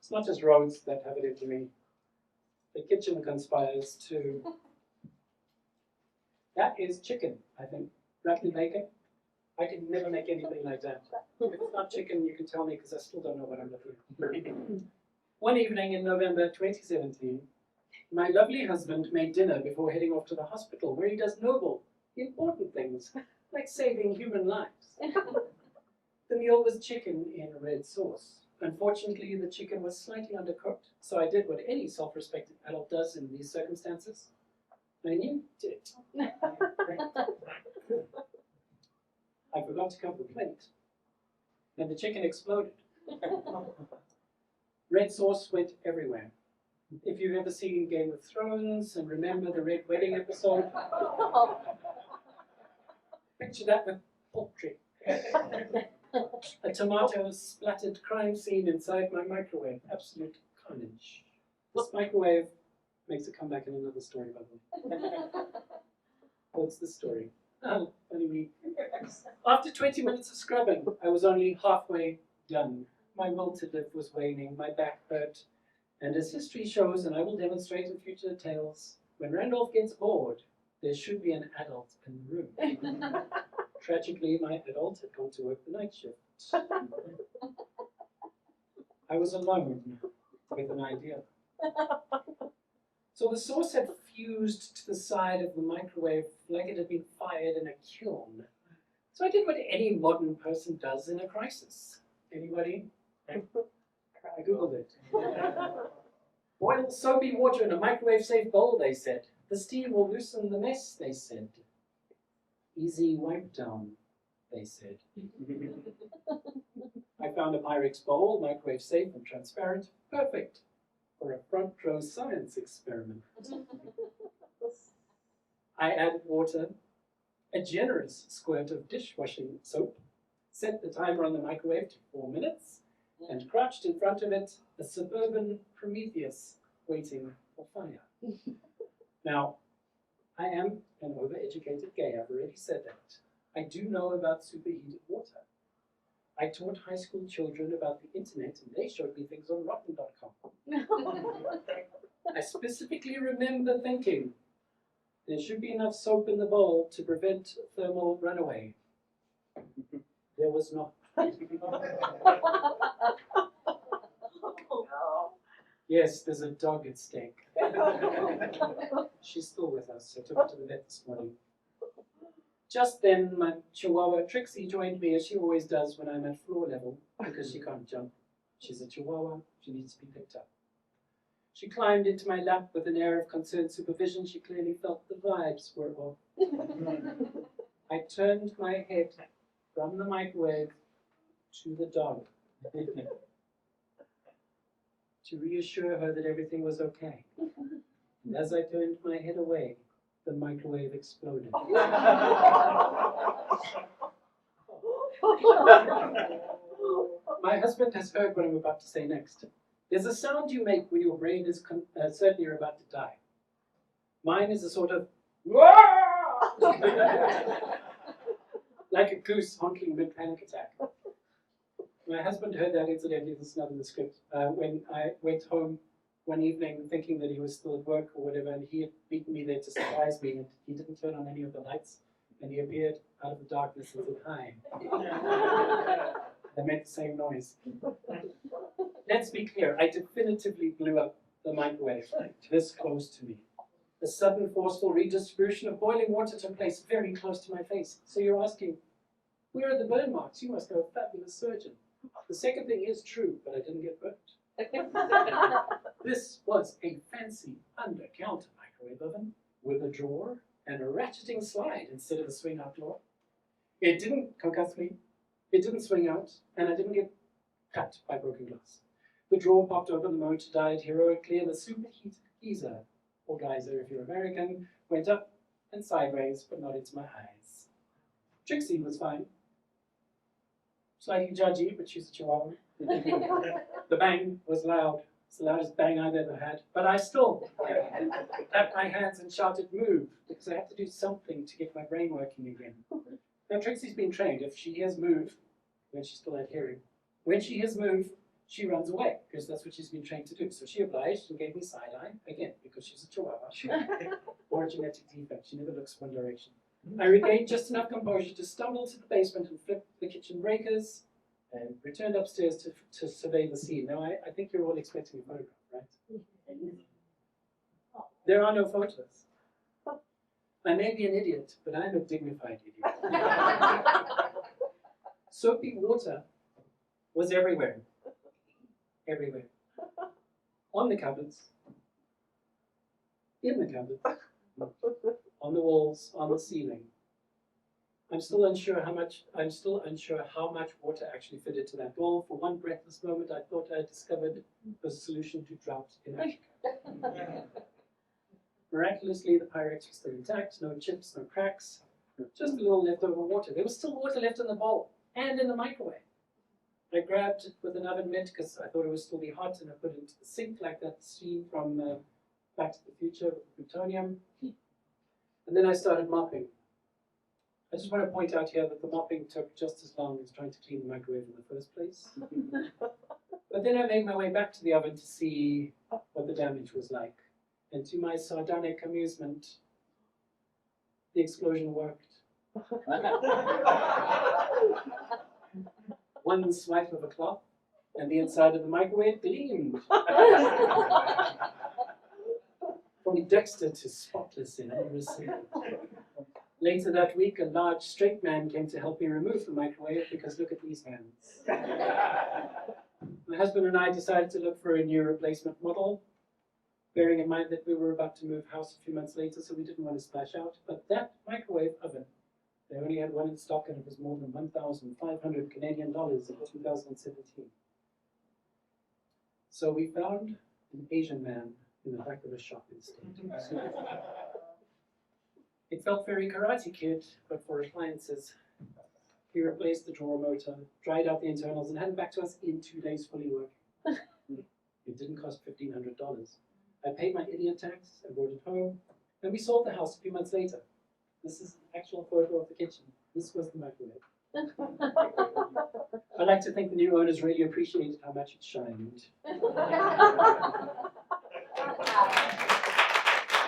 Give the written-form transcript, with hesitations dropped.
It's not just roads that have it into me. The kitchen conspires too. That is chicken, I think. Wrapped in bacon. I can never make anything like that. If it's not chicken, you can tell me because I still don't know what I'm looking for. One evening in November 2017, my lovely husband made dinner before heading off to the hospital, where he does noble, important things, like saving human lives. The meal was chicken in red sauce. Unfortunately, the chicken was slightly undercooked, so I did what any self-respecting adult does in these circumstances. I nuked it. I forgot to cover the plate, and the chicken exploded. Red sauce went everywhere. If you've ever seen Game of Thrones and remember the Red Wedding episode, picture that with poultry. A tomato splattered crime scene inside my microwave. Absolute carnage. This microwave makes a comeback in another story, by the way. What's the story? Oh, funny me. After 20 minutes of scrubbing, I was only halfway done. My will to live was waning, my back hurt, and as history shows, and I will demonstrate in future tales, when Randolph gets bored, there should be an adult in the room. Tragically, my adult had gone to work the night shift. I was alone with an idea. So the sauce had fused to the side of the microwave like it had been fired in a kiln. So I did what any modern person does in a crisis. Anybody? I googled it. Boil soapy water in a microwave-safe bowl, they said. The steam will loosen the mess, they said. Easy wipe down, they said. I found a Pyrex bowl, microwave-safe and transparent, perfect for a front row science experiment. I added water, a generous squirt of dishwashing soap, set the timer on the microwave to 4 minutes, and crouched in front of it, a suburban Prometheus waiting for fire. Now, I am an overeducated gay, I've already said that. I do know about superheated water. I taught high school children about the internet, and they showed me things on rotten.com. I specifically remember thinking, there should be enough soap in the bowl to prevent thermal runaway. There was not. Yes, there's a dog at stake. She's still with us. I took her to the vet this morning. Just then, my chihuahua Trixie joined me, as she always does when I'm at floor level, because she can't jump. She's a chihuahua. She needs to be picked up. She climbed into my lap with an air of concerned supervision. She clearly felt the vibes were off. I turned my head from the microwave to the dog to reassure her that everything was okay. And as I turned my head away, the microwave exploded. My husband has heard what I'm about to say next. There's a sound you make when your brain is certain you're about to die. Mine is a sort of like a goose honking mid-panic attack. My husband heard that incidentally, this is not in the script, when I went home one evening thinking that he was still at work or whatever, and he had beaten me there to surprise me, and he didn't turn on any of the lights, and he appeared out of the darkness and said, "Hi." I made the same noise. Let's be clear, I definitively blew up the microwave this close to me. A sudden forceful redistribution of boiling water took place very close to my face. So you're asking, where are the burn marks? You must know a fabulous surgeon. The second thing is true, but I didn't get burnt. This was a fancy under-counter microwave oven with a drawer and a ratcheting slide instead of a swing-out door. It didn't concuss me, it didn't swing out, and I didn't get cut by broken glass. The drawer popped open, the motor died heroically, and the superheated geyser, or geyser if you're American, went up and sideways, but not into my eyes. Trixie was fine. Slightly judgy, but she's a chihuahua. The bang was loud. It's the loudest bang I've ever had. But I still clapped my hands and shouted, "Move," because I have to do something to get my brain working again. Now, Trixie's been trained. If she hears "move," when she still had hearing, when she hears "move," she runs away because that's what she's been trained to do. So she obliged and gave me side eye, again, because she's a chihuahua or a genetic defect. She never looks one direction. I regained just enough composure to stumble to the basement and flip the kitchen breakers and returned upstairs to survey the scene. Now, I think you're all expecting a photograph, right? There are no photos. I may be an idiot, but I'm a dignified idiot. Soapy water was everywhere. Everywhere. On the cupboards, in the cupboards, on the walls, on the ceiling. I'm still unsure how much water actually fitted to that bowl. For one breathless moment, I thought I had discovered the solution to drought in Africa. Miraculously, the Pyrex was still intact, no chips, no cracks, just a little leftover water. There was still water left in the bowl and in the microwave. I grabbed it with an oven mitt because I thought it would still be hot, and I put it into the sink like that scene from Back to the Future with plutonium. And then I started mopping. I just want to point out here that the mopping took just as long as trying to clean the microwave in the first place. But then I made my way back to the oven to see what the damage was like. And to my sardonic amusement, the explosion worked. One swipe of a cloth, and the inside of the microwave gleamed. From Dexter to spotless in every single. Later that week, a large straight man came to help me remove the microwave because look at these hands. My husband and I decided to look for a new replacement model, bearing in mind that we were about to move house a few months later, so we didn't want to splash out. But that microwave oven, they only had one in stock, and it was more than 1,500 Canadian dollars in 2017. So we found an Asian man in the back of a shop instead. It felt very Karate Kid, but for appliances. He replaced the drawer motor, dried out the internals, and had it back to us in 2 days fully working. It didn't cost $1,500. I paid my idiot tax and brought it home, and we sold the house a few months later. This is an actual photo of the kitchen. This was the microwave. I like to think the new owners really appreciated how much it shined.